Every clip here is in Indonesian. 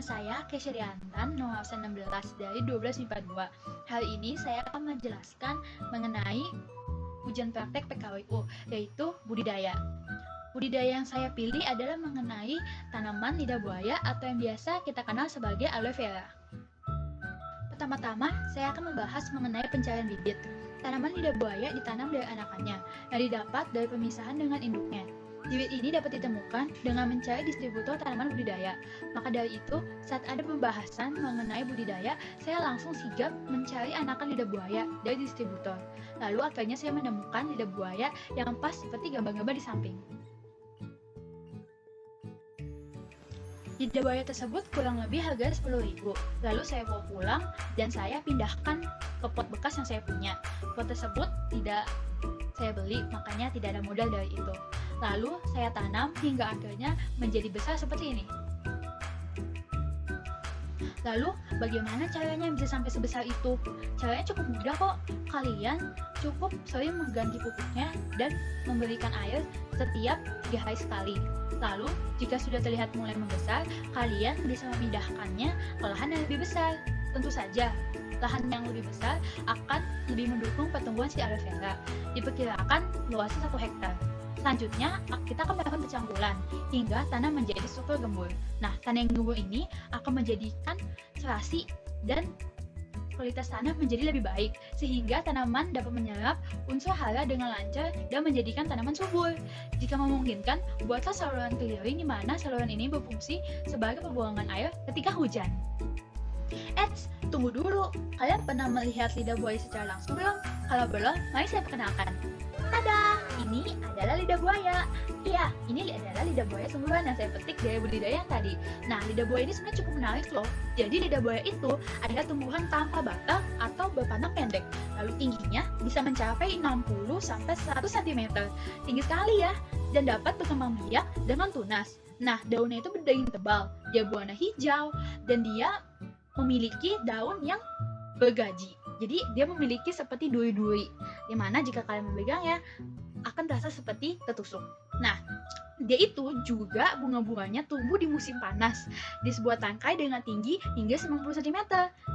saya Kesyriantan, nomor absen 16 dari 12 MIPA 2. Hari ini saya akan menjelaskan mengenai ujian praktek PKWU, yaitu budidaya. Budidaya yang saya pilih adalah mengenai tanaman lidah buaya atau yang biasa kita kenal sebagai aloe vera. Pertama-tama, saya akan membahas mengenai pencarian bibit. Tanaman lidah buaya ditanam dari anakannya, yang didapat dari pemisahan dengan induknya. Bibit ini dapat ditemukan dengan mencari distributor tanaman budidaya. Maka dari itu, saat ada pembahasan mengenai budidaya, saya langsung sigap mencari anakan lidah buaya dari distributor. Lalu akhirnya saya menemukan lidah buaya yang pas seperti gambar-gambar di samping. Lidah buaya tersebut kurang lebih harganya 10.000. Lalu saya bawa pulang dan saya pindahkan ke pot bekas yang saya punya. Pot tersebut tidak saya beli, makanya tidak ada modal dari itu. Lalu saya tanam hingga akhirnya menjadi besar seperti ini. Lalu bagaimana caranya bisa sampai sebesar itu? Caranya cukup mudah kok. Kalian cukup sering mengganti pupuknya dan memberikan air setiap 3 hari sekali. Lalu jika sudah terlihat mulai membesar, kalian bisa memindahkannya ke lahan yang lebih besar. Tentu saja, lahan yang lebih besar akan lebih mendukung pertumbuhan si aloe vera. Diperkirakan luasnya 1 hektar. Selanjutnya, kita akan melakukan pencangkulan hingga tanah menjadi struktur gembur. Nah, tanah yang gembur ini akan menjadikan serasi dan kualitas tanah menjadi lebih baik, sehingga tanaman dapat menyerap unsur hara dengan lancar dan menjadikan tanaman subur. Jika memungkinkan, buatlah saluran clearing di mana saluran ini berfungsi sebagai pembuangan air ketika hujan. Eits, tunggu dulu. Kalian pernah melihat lidah buaya secara langsung belum? Kalau belum, mari saya perkenalkan. Tada! Ini adalah lidah buaya. Iya, ini adalah lidah buaya sungguhan yang saya petik dari budidaya yang tadi. Nah, lidah buaya ini sebenarnya cukup menarik loh. Jadi lidah buaya itu adalah tumbuhan tanpa batang atau berpandang pendek. Lalu tingginya bisa mencapai 60-100 cm. Tinggi sekali ya, dan dapat berkembang biak dengan tunas. Nah, daunnya itu berdaging tebal, dia berwarna hijau, dan dia memiliki daun yang bergaji. Jadi dia memiliki seperti duri-duri, dimana jika kalian memegangnya akan terasa seperti tertusuk. Nah, dia itu juga bunga-bunganya tumbuh di musim panas di sebuah tangkai dengan tinggi hingga 90 cm.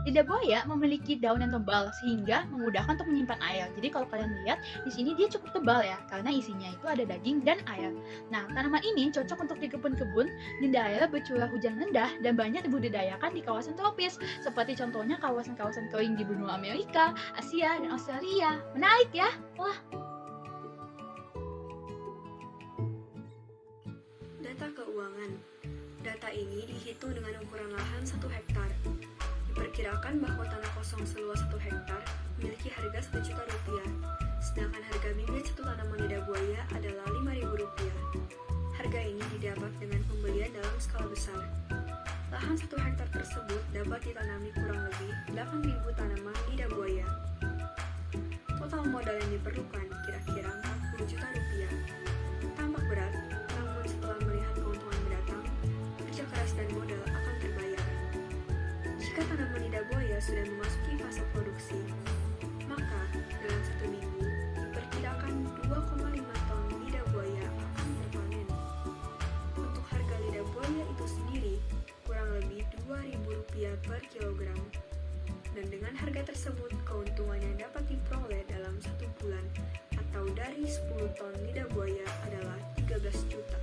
Lidah buaya memiliki daun yang tebal sehingga memudahkan untuk menyimpan air. Jadi kalau kalian lihat di sini dia cukup tebal ya, karena isinya itu ada daging dan air. Nah, tanaman ini cocok untuk di kebun-kebun di daerah bercurah hujan rendah dan banyak dibudidayakan di kawasan tropis, seperti contohnya kawasan-kawasan kering di benua Amerika, Asia, dan Australia. Menarik ya? Wah. Data keuangan. Data ini dihitung dengan ukuran lahan 1 hektar. Diperkirakan bahwa tanah kosong seluas 1 hektar memiliki harga 1 juta rupiah, sedangkan harga bibit satu tanaman lidah buaya adalah Rp5.000. Harga ini didapat dengan pembelian dalam skala besar. Lahan 1 hektar tersebut dapat ditanami kurang lebih 8.000 tanaman lidah buaya. Total modal yang diperlukan kira-kira Rp40 juta. Tampak berat, namun setelah melihat keuntungan mendatang, kerja keras dan modal akan terbayar. Jika tanaman lidah buaya sudah memasuki fase produksi, maka dalam 1 minggu diperkirakan 2,5 ton lidah buaya akan terpanen. Untuk harga lidah buaya itu sendiri kurang lebih Rp2.000 per kilogram. Dan dengan harga tersebut, keuntungan yang dapat diperoleh dalam 1 bulan atau dari 10 ton lidah buaya adalah 13 juta.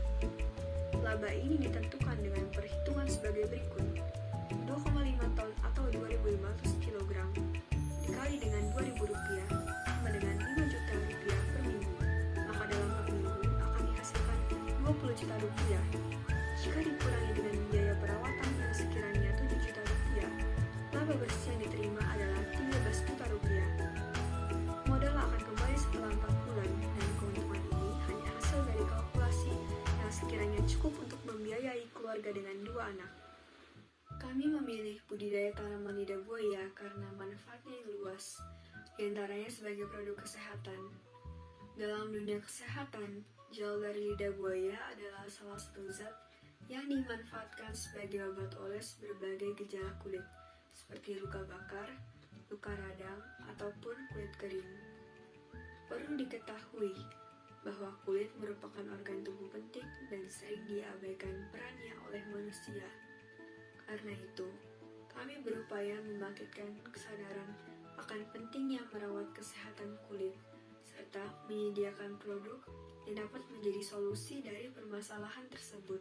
Laba ini ditentukan dengan perhitungan sebagai berikut. 2,5 ton atau 2.500 kg dikali dengan Rp2.000 sama dengan Rp5 juta per minggu. Maka dalam 4 minggu akan dihasilkan Rp20 juta. Jika dikurangi dengan biaya perawatan yang sekiranya Rp7 juta, laba bersih yang diterima adalah Rp13 juta. Modal akan kembali setelah 4 bulan dan keuntungan ini hanya hasil dari kalkulasi yang sekiranya cukup untuk membiayai keluarga dengan 2 anak. Kami memilih budidaya tanaman lidah buaya karena manfaatnya yang luas, diantaranya sebagai produk kesehatan. Dalam dunia kesehatan, gel dari lidah buaya adalah salah satu zat yang dimanfaatkan sebagai obat oles berbagai gejala kulit, seperti luka bakar, luka radang, ataupun kulit kering. Perlu diketahui bahwa kulit merupakan organ tubuh penting dan sering diabaikan perannya oleh manusia. Karena itu, kami berupaya membangkitkan kesadaran akan pentingnya merawat kesehatan kulit, serta menyediakan produk yang dapat menjadi solusi dari permasalahan tersebut.